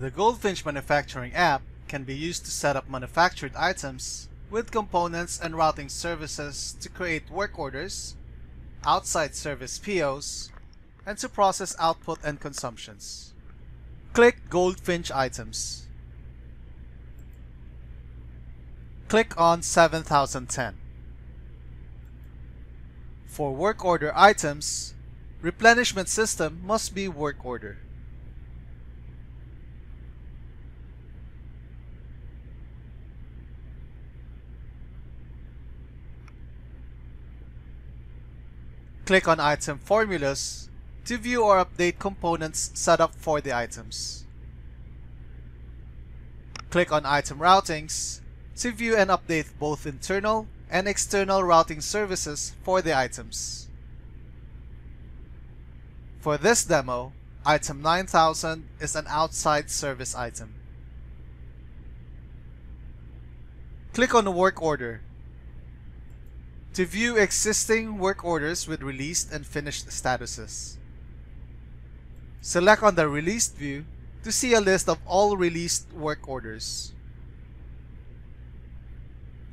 The GoldFinch manufacturing app can be used to set up manufactured items with components and routing services to create work orders, outside service POs, and to process output and consumptions. Click GoldFinch Items. Click on 7010. For work order items, replenishment system must be work order. Click on Item Formulas to view or update components set up for the items. Click on Item Routings to view and update both internal and external routing services for the items. For this demo, Item 9000 is an outside service item. Click on the Work Order to view existing work orders with released and finished statuses. Select on the Released view to see a list of all released work orders.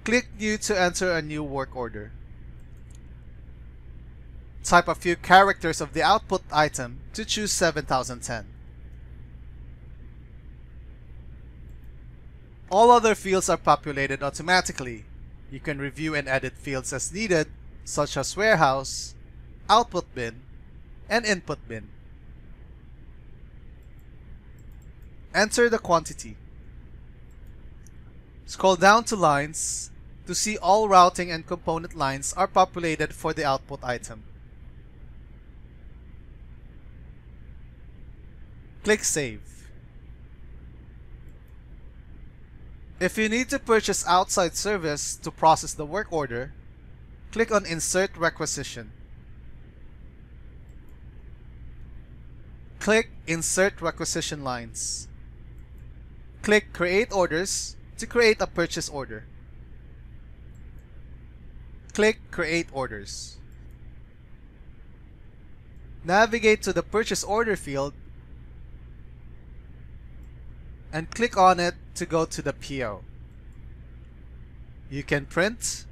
Click New to enter a new work order. Type a few characters of the output item to choose 7010. All other fields are populated automatically. You can review and edit fields as needed, such as warehouse, output bin, and input bin. Enter the quantity. Scroll down to lines to see all routing and component lines are populated for the output item. Click Save. If you need to purchase outside service to process the work order, click on Insert Requisition. Click Insert Requisition Lines. Click Create Orders to create a purchase order. Click Create Orders. Navigate to the Purchase Order field and click on it to go to the PO. You can print,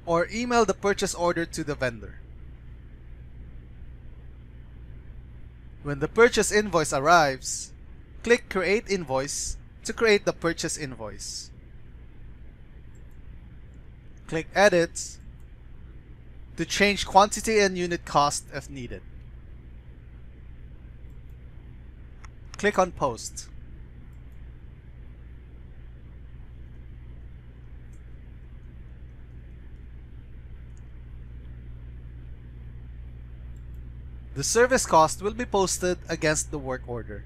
or email the purchase order to the vendor. When the purchase invoice arrives, click Create Invoice to create the purchase invoice. Click Edit to change quantity and unit cost if needed. Click on Post. The service cost will be posted against the work order.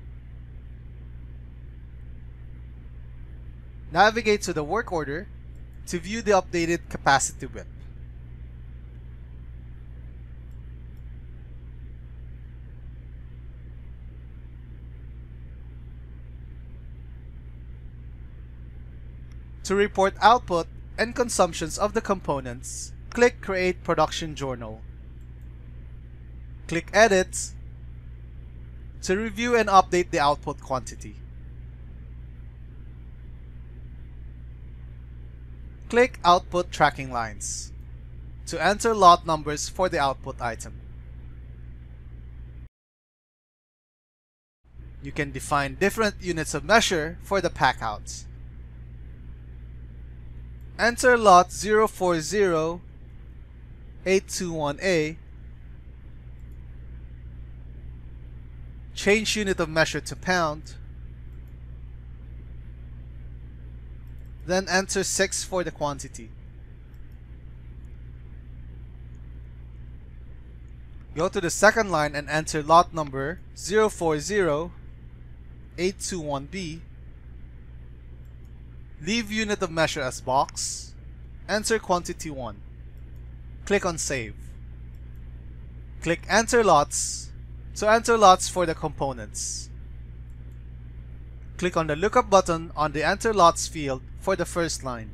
Navigate to the work order to view the updated capacity WIP. To report output and consumptions of the components, click Create Production Journal. Click Edit to review and update the output quantity. Click Output Tracking Lines to enter lot numbers for the output item. You can define different units of measure for the packouts. Enter lot 040821A. Change unit of measure to pound. Then enter 6 for the quantity. Go to the second line and enter lot number 040821B. Leave unit of measure as box. Enter quantity 1. Click on Save. Click Enter Lots to enter lots for the components. Click on the Lookup button on the Enter Lots field for the first line.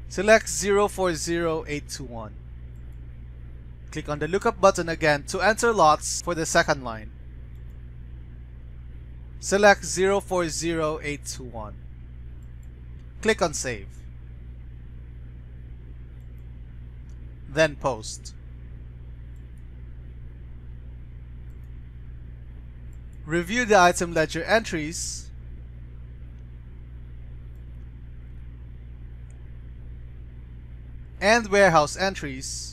Select 040821. Click on the lookup button again to enter lots for the second line. Select 040821. Click on Save. Then Post. Review the item ledger entries and warehouse entries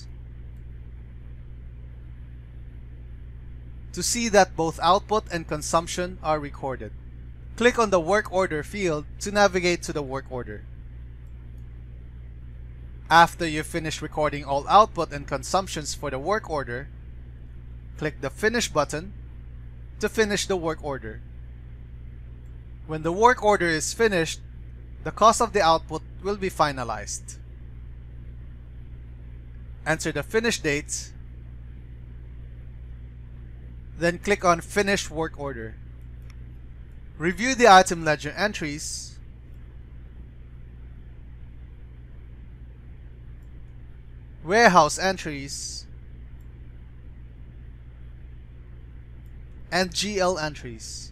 to see that both output and consumption are recorded. Click on the work order field to navigate to the work order. After you've finished recording all output and consumptions for the work order, click the Finish button to finish the work order. When the work order is finished, the cost of the output will be finalized. Enter the finish date, then click on Finish Work Order. Review the item ledger entries warehouse entries and GL entries.